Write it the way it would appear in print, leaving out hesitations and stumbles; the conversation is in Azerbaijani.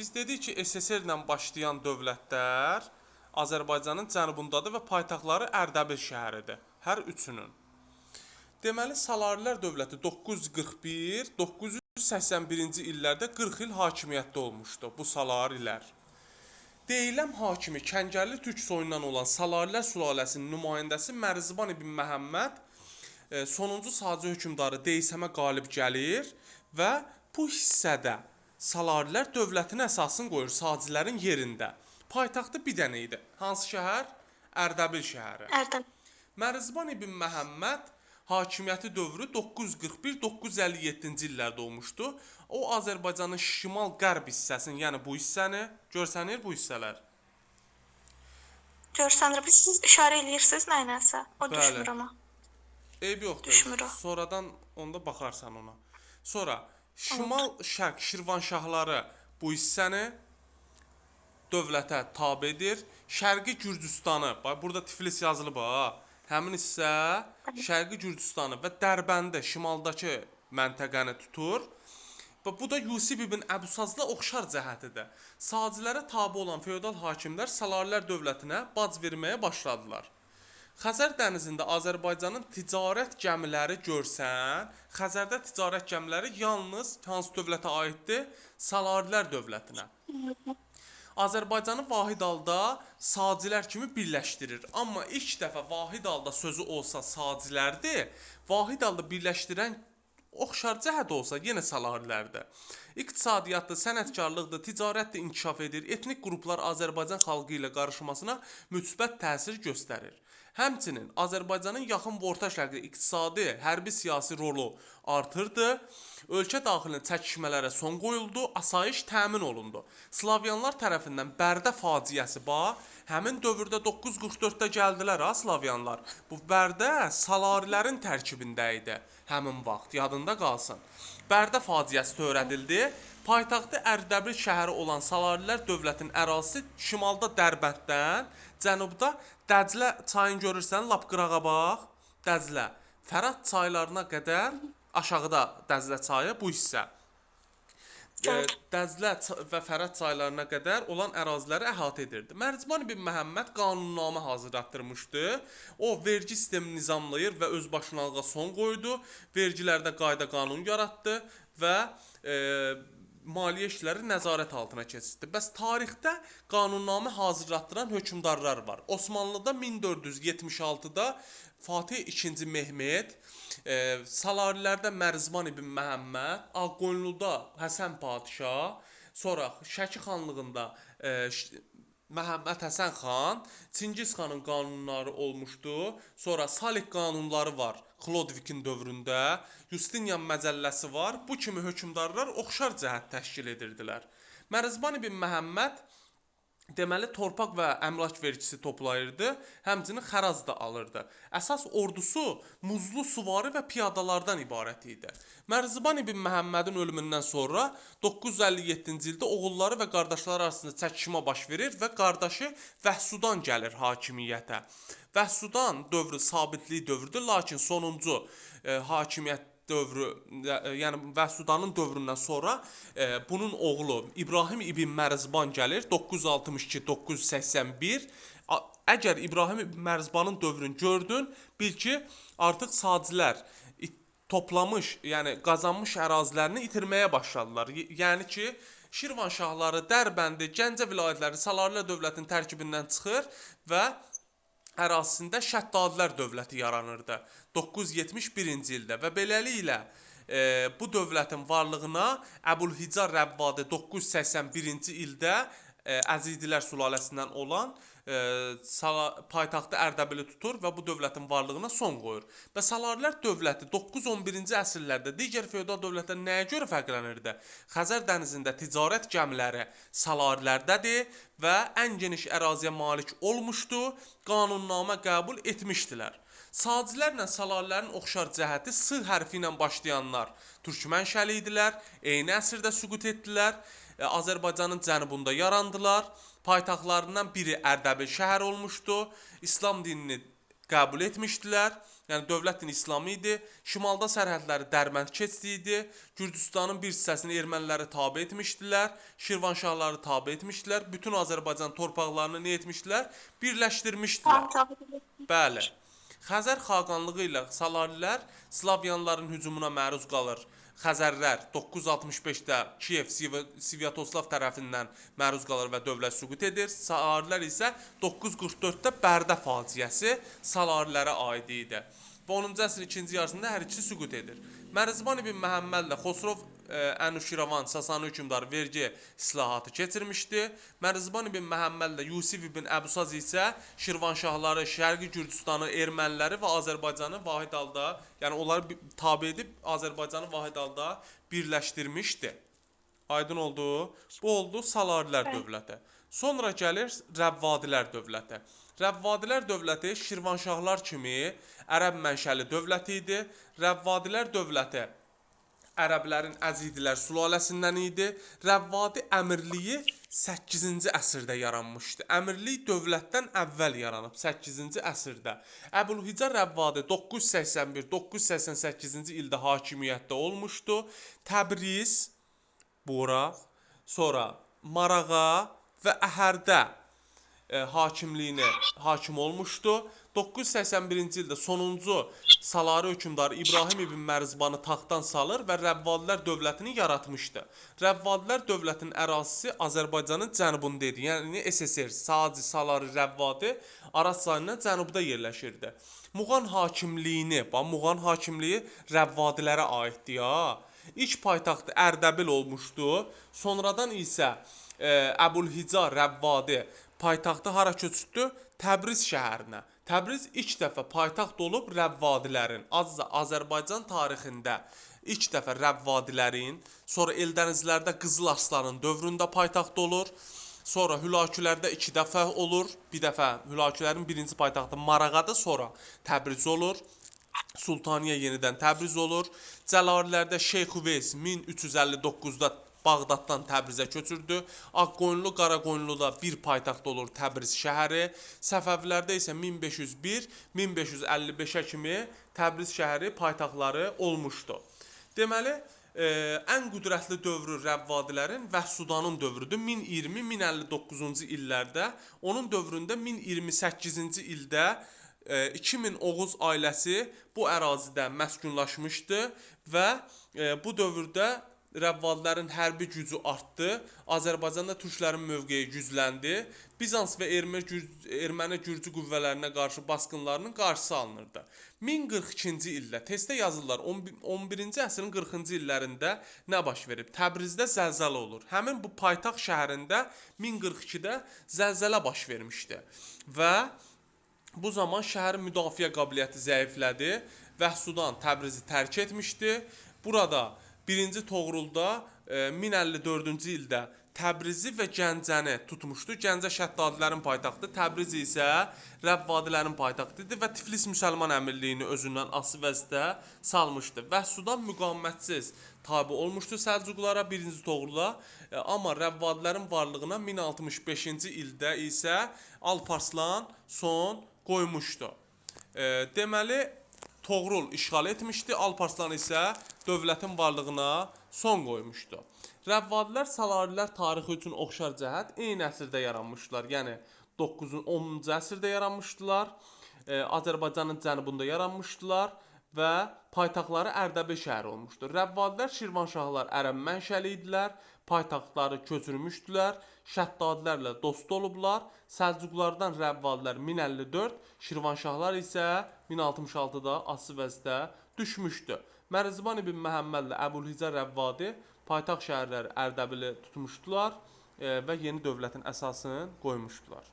Biz dedik ki, SSR ilə başlayan dövlətlər Azərbaycanın cənubundadır və paytaxtları Ərdəbil şəhəridir. Hər üçünün. Deməli, Salarilər dövləti 941-981-ci illərdə 40 il hakimiyyətdə olmuşdu bu Salarilər. Deyiləm hakimi Kəngərli Türk soyundan olan Salarilər sülaləsinin nümayəndəsi Mərziban ibn Məhəmməd sonuncu Sacı hökmdarı Deysəmə qalib gəlir və bu hissədə Salarilər dövlətinin əsasını qoyur Sacilərin yerində. Paytaxtı bir dənə idi. Hansı şəhər? Ərdəbil şəhəri. Mərziban ibn Məhəmməd hakimiyyəti dövrü 941-957-ci illərdə olmuşdu. O Azərbaycanın şimal-qərb hissəsini, yəni bu hissəni görsənir bu hissələr. Görsənir. Siz işarə eləyirsiniz nəyinəsə? O düşmür amma. Eyb yoxdur. Düşmür o. Sonradan onda baxarsan ona. Sonra şimal-şərq Şirvanşahları bu hissəni dövlətə tabedir. Şərqi Gürcüstanı, bax burada Tiflis yazılıb ha. Həmin hissə Şərqi Gürcüstanı və Dərbəndi şimaldakı məntəqəni tutur. Və bu da Yusif ibn Əbusazla oxşar cəhətidir. Sacilərə tabe olan feodal hakimlər Salarilər dövlətinə bac verməyə başladılar. Xəzər dənizində Azərbaycanın ticarət gəmiləri görsən, Xəzərdə ticarət gəmiləri yalnız hansı dövlətə aiddir? Salarilər dövlətinə. Azərbaycanı vahid halda Sacilər kimi birləşdirir. Amma ilk dəfə vahid halda sözü olsa Sacilərdir, vahid halda birləşdirən oxşar cəhət olsa yenə Salarilərdir. İqtisadiyyatda, sənətkarlıqda, ticarətdə inkişaf edir, etnik qruplar Azərbaycan xalqı ilə qarışmasına müsbət təsir göstərir. Həmçinin Azərbaycanın yaxın və orta şərqdə iqtisadi, hərbi siyasi rolu artırdı, ölkə daxilində çəkişmələrə son qoyuldu, asayiş təmin olundu. Slavyanlar tərəfindən Bərdə faciəsi həmin dövrdə 944-də gəldilər ha Slavyanlar. Bu Bərdə Salarilərin tərkibində idi həmin vaxt, yadında qalsın. Bərdə faciəsi törədildi. Paytaxtı Ərdəbil şəhəri olan Salarilər dövlətinin ərazisi şimalda Dərbənddən, cənubda Dəclə çayını görürsən, lap qırağa bax. Dəclə, Fərat çaylarına qədər, aşağıda Dəclə çayı bu hissə. Dəzlə və Fərat çaylarına qədər olan əraziləri əhatə edirdi. Mərziban ibn Məhəmməd qanunnamə hazırlatdırmışdı. O, vergi sistemini nizamlayır və özbaşınalığa son qoydu. Vergilərdə qayda qanun yaratdı və maliyyə işləri nəzarət altına keçirdi. Bəs tarixdə qanunnamə hazırlatdıran hökmdarlar var. Osmanlıda 1476-da Fatih II Mehmet, Salarilərdə Mərziban ibn Məhəmməd, Ağqoyunluda Həsən Padişah, sonra Şəki xanlığında Məhəmməd Həsən xan, Çingiz xanın qanunları olmuşdu. Sonra Salik qanunları var Xlodvikin dövründə, Justinian məcəlləsi var. Bu kimi hökmdarlar oxşar cəhət təşkil edirdilər. Mərziban ibn Məhəmməd deməli torpaq və əmlak vergisi toplayırdı, həmçinin xərac da alırdı. Əsas ordusu muzlu süvari və piyadalardan ibarət idi. Mərziban ibn Məhəmmədin ölümündən sonra 957-ci ildə oğulları və qardaşları arasında çəkişmə baş verir və qardaşı Vəhsudan gəlir hakimiyyətə. Vəhsudan dövrü sabitlik dövrüdür, lakin sonuncu hakimiyyət dövrü, yəni Vəhsudanın dövründən sonra bunun oğlu İbrahim ibn Mərziban gəlir 962-981. Əgər İbrahim ibn Mərzibanın dövrünü gördün, bil ki, artıq Sacilər toplamış, yəni qazanmış ərazilərini itirməyə başladılar. Yəni ki, Şirvanşahları, Dərbəndi, Gəncə vilayətləri Salarilər dövlətinin tərkibindən çıxır və ərazisində Şəddadilər dövləti yaranırdı 971-ci ildə və beləliklə bu dövlətin varlığına Əbülhicar Rəvvadi 981-ci ildə Əzidilər sülaləsindən olan paytaxtı Ərdəbili tutur və bu dövlətin varlığına son qoyur. Və Salarilər dövləti 9-11-ci əsrlərdə digər feodal dövlətlər nəyə görə fərqlənirdi? Xəzər dənizində ticarət gəmiləri Salarilərdədir və ən geniş əraziyə malik olmuşdu, qanunnamə qəbul etmişdilər. Sacilərlə Salarilərin oxşar cəhəti S hərfi ilə başlayanlar türkmənşəli idilər, eyni əsrdə süqut etdilər, Azərbaycanın cənubunda yarandılar. Paytaxtlarından biri Ərdəbil şəhəri olmuşdu. İslam dinini qəbul etmişdilər Yəni dövlət dini İslamı idi. Şimalda sərhədləri Dərbənd keçidi idi. Gürcüstanın bir hissəsini erməniləri tabe etmişdilər. Şirvanşahları tabe etmişdilər. Bütün Azərbaycan torpaqlarını nə etmişdilər? Birləşdirmişdilər. Bəli. Xəzər xaqanlığı ilə Salarilər Slavyanların hücumuna məruz qalır. Xəzərlər 965-də Kiyev Svyatoslav tərəfindən məruz qalır və dövlət süqut edir. Salarilər isə 944-də Bərdə faciəsi Salarilərə aid idi. Və 10-cu əsrin ikinci yarısında hər ikisi süqut edir. Mərzban ibn Məhəmmədlə Xosrov Ənuşiravan Sasani hökmdarı vergi islahatı keçirmişdi. Mərzban ibn Məhəmmədlə Yusif ibn Əbusaz isə Şirvanşahları, Şərqi Gürcüstanı, erməniləri və Azərbaycanı vahid halda, yəni onları tabe edib Azərbaycanı vahid halda birləşdirmişdi. Aydın oldu? Bu oldu Salarilər dövləti. Sonra gəlir Rəvvadilər dövləti. Rəvvadilər dövləti Şirvanşahlar kimi ərəb mənşəli dövləti idi. Rəvvadilər dövləti ərəblərin Əzidilər sülaləsindən idi. Rəvvadi əmirliyi 8-ci əsrdə yaranmışdı. Əmirlik dövlətdən əvvəl yaranıb 8-ci əsrdə. Əbülhicə Rəvvadi 981-988-ci ildə hakimiyyətdə olmuşdu. Təbriz, Bura, sonra Marağa və Əhərdə hakimliyinə hakim olmuşdu. 981-ci ildə sonuncu Salari hökmdarı İbrahim ibn Mərzbanı taxtdan salır və Rəvvadilər dövlətini yaratmışdı. Rəvvadilər dövlətinin ərazisi Azərbaycanın cənubunda idi. Yəni SSR, Saci, Salari, Rəvvadi Araz çayının cənubda yerləşirdi. Muğan hakimliyini, Muğan hakimliyi Rəvvadilərə aiddir ya. İlk paytaxtı Ərdəbil olmuşdu. Sonradan isə Əbülhicə Rəvvadi paytaxtı hara köçürdü? Təbriz şəhərinə. Təbriz ilk dəfə paytaxt olub Rəvvadilərin, Azərbaycan tarixində ilk dəfə Rəvvadilərin, sonra Eldənizlərdə Qızıl Arslanın dövründə paytaxt olur. Sonra Hülakülərdə 2 dəfə olur. Bir dəfə Hülakülərin birinci paytaxtı Marağadır, sonra Təbriz olur. Sultaniyə yenidən Təbriz olur. Cəlalilərdə Şeyx Üveys 1359-da Bağdaddan Təbrizə köçürdü. Ağqoyunlu, Qaraqoyunluda bir paytaxt olur Təbriz şəhəri. Səfəvilərdə isə 1501-1555-ə kimi Təbriz şəhəri paytaxtları olmuşdu. Deməli, ən qüdrətli dövrü Rəvvadilərin Vəhsudanın dövrüdür. 1020-1059-cu illərdə, onun dövründə 1028-ci ildə 2000 Oğuz ailəsi bu ərazidə məskunlaşmışdı və bu dövrdə Rəvvadilərin hərbi gücü artdı. Azərbaycanda türklərin mövqeyi gücləndi. Bizans və erməni gürcü qüvvələrinə qarşı basqınlarının qarşısı alınırdı. 1042-ci ildə, testdə yazırlar, 11-ci əsrin 40-cı illərində nə baş verib? Təbrizdə zəlzələ olur. Həmin bu paytaxt şəhərində 1042-də zəlzələ baş vermişdi. Və bu zaman şəhərin müdafiə qabiliyyəti zəiflədi. Vəhsudan Təbrizi tərk etmişdi. Burada 1-ci Toğrulda 1054-cü ildə Təbrizi və Gəncəni tutmuşdu. Gəncə Şəddadilərin paytaxtı, Təbriz isə Rəvvadilərin paytaxtı idi və Tiflis müsəlman əmirliyini özündən asılı vəzifədə salmışdı. Vəhsudan müqavimətsiz tabe olmuşdu Səlcuqlara 1-ci Toğrula, amma Rəvvadilərin varlığına 1065-ci ildə isə Alparslan son qoymuşdu. Deməli, Toğrul işğal etmişdi, Alparslan isə dövlətin varlığına son qoymuşdu. Rəvvadilər, Salarilər tarixi üçün oxşar cəhət eyni əsrdə yaranmışdılar. Yəni 9-10-cu əsrdə yaranmışdılar. Azərbaycanın cənubunda yaranmışdılar və paytaxtları Ərdəbil şəhəri olmuşdur. Rəvvadilər, Şirvanşahlar ərəb mənşəli idilər, paytaxtları köçürmüşdülər, Şəddadilərlə dost olublar. Səlcuqlardan Rəvvadilər 1054, Şirvanşahlar isə 1066-da asılı vəzifədə düşmüşdü. Mərzban ibn Məhəmmədlə Əbülhicə Rəvvadi paytaxt şəhərləri Ərdəbili tutmuşdular və yeni dövlətin əsasını qoymuşdular.